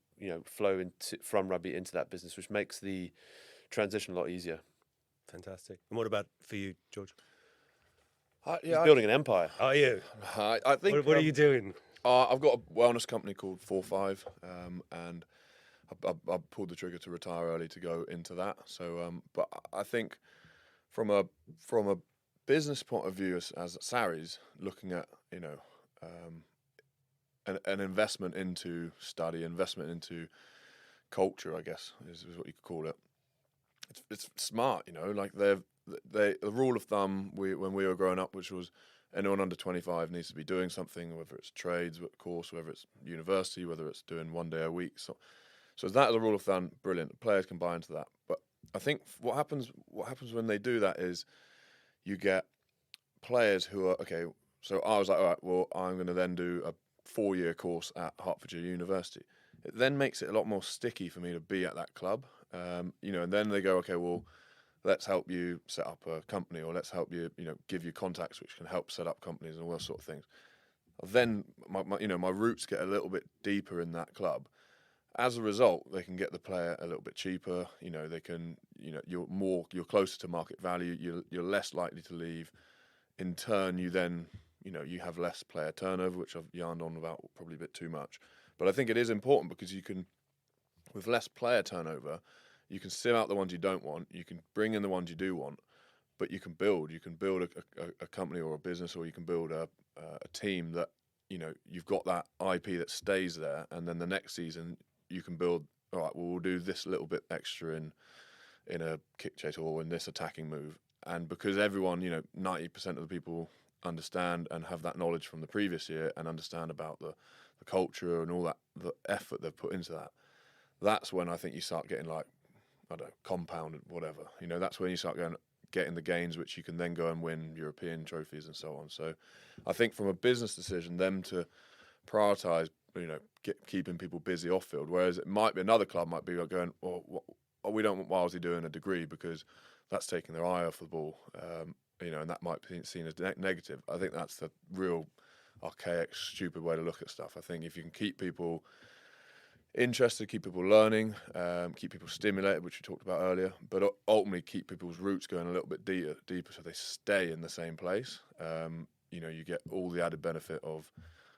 flow from rugby into that business, which makes the transition a lot easier. Fantastic. And what about for you, George? He's building an empire. Are you? I think. What are you doing? I've got a wellness company called 4-5, and I pulled the trigger to retire early to go into that. So, but I think from a business point of view, as Sarries, looking at an investment into study, investment into culture, I guess is what you could call it. It's smart, like the rule of thumb when we were growing up, which was anyone under 25 needs to be doing something, whether it's trades, course, whether it's university, whether it's doing 1 day a week. So that is a rule of thumb. Brilliant. The players can buy into that. But I think what happens when they do that is you get players who are okay. So I was like, all right, well, I'm going to then do a 4-year course at Hertfordshire University. It then makes it a lot more sticky for me to be at that club. And then they go, okay, well, let's help you set up a company, or let's help you, give you contacts which can help set up companies and all those sort of things. Then my roots get a little bit deeper in that club. As a result, they can get the player a little bit cheaper. They can, you're closer to market value. You're less likely to leave. In turn, you then, you have less player turnover, which I've yarned on about probably a bit too much. But I think it is important because you can, with less player turnover, you can sim out the ones you don't want. You can bring in the ones you do want, but you can build. You can build a company or a business, or you can build a team that you've got that IP that stays there, and then the next season you can build. All right, well, we'll do this little bit extra in a kick chase or in this attacking move, and because everyone, 90% of the people understand and have that knowledge from the previous year and understand about the culture and all that, the effort they've put into that. That's when I think you start getting like, I don't know, compounded, whatever. That's when you start getting the gains, which you can then go and win European trophies and so on. So I think from a business decision, them to prioritise, keeping people busy off field, whereas it might be another club might be like going, we don't want Wilesley doing a degree because that's taking their eye off the ball, and that might be seen as negative. I think that's the real archaic, stupid way to look at stuff. I think if you can keep people interested, keep people learning, keep people stimulated, which we talked about earlier, but ultimately keep people's roots going a little bit deeper so they stay in the same place. You get all the added benefit of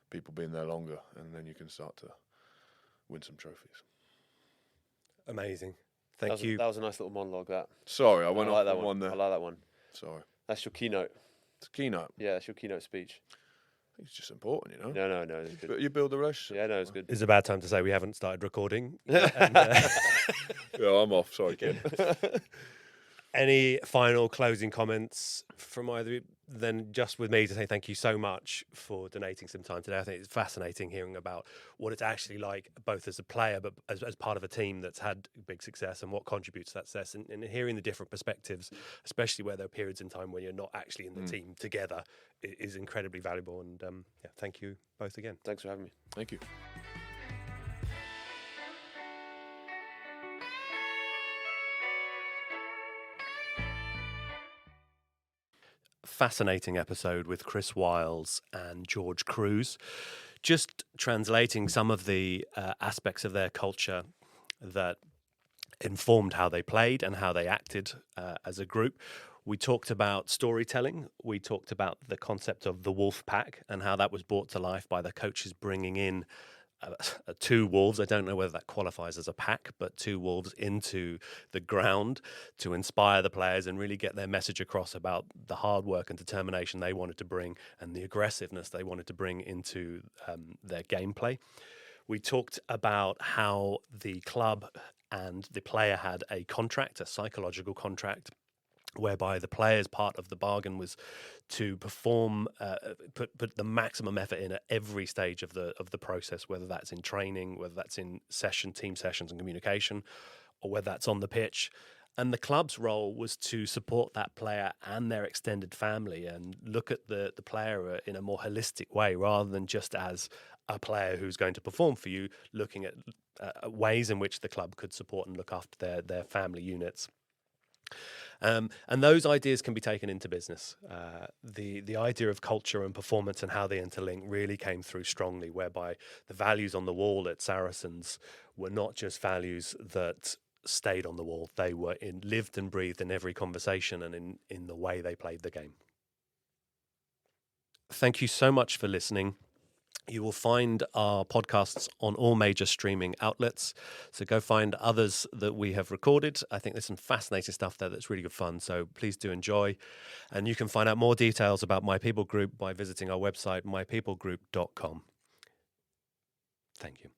people being there longer, and then you can start to win some trophies. Amazing. Thank you. That was a nice little monologue, that. Sorry, I went I like off that on one there. I like that one. Sorry. That's your keynote. It's a keynote. Yeah, that's your keynote speech. I think it's just important, No, it's good. But you build a relationship. Yeah, no, it's good. It's a bad time to say we haven't started recording. Yeah, I'm off. Sorry, kid. Any final closing comments from either of you? Then just with me to say thank you so much for donating some time today. I think it's fascinating hearing about what it's actually like, both as a player, but as part of a team that's had big success and what contributes to that success, and hearing the different perspectives, especially where there are periods in time when you're not actually in the team together, is incredibly valuable. And thank you both again. Thanks for having me. Thank you. Fascinating episode with Chris Wiles and George Cruz, just translating some of the aspects of their culture that informed how they played and how they acted as a group. We talked about storytelling. We talked about the concept of the wolf pack and how that was brought to life by the coaches bringing in 2 wolves. I don't know whether that qualifies as a pack, but 2 wolves into the ground to inspire the players and really get their message across about the hard work and determination they wanted to bring and the aggressiveness they wanted to bring into their gameplay. We talked about how the club and the player had a contract, a psychological contract, whereby the player's part of the bargain was to perform, put the maximum effort in at every stage of the process, whether that's in training, whether that's in team sessions and communication, or whether that's on the pitch. And the club's role was to support that player and their extended family and look at the player in a more holistic way, rather than just as a player who's going to perform for you, looking at ways in which the club could support and look after their family units. And those ideas can be taken into business. The idea of culture and performance and how they interlink really came through strongly, whereby the values on the wall at Saracens were not just values that stayed on the wall. They were lived and breathed in every conversation and in the way they played the game. Thank you so much for listening. You will find our podcasts on all major streaming outlets. So go find others that we have recorded. I think there's some fascinating stuff there that's really good fun. So please do enjoy. And you can find out more details about My People Group by visiting our website, mypeoplegroup.com. Thank you.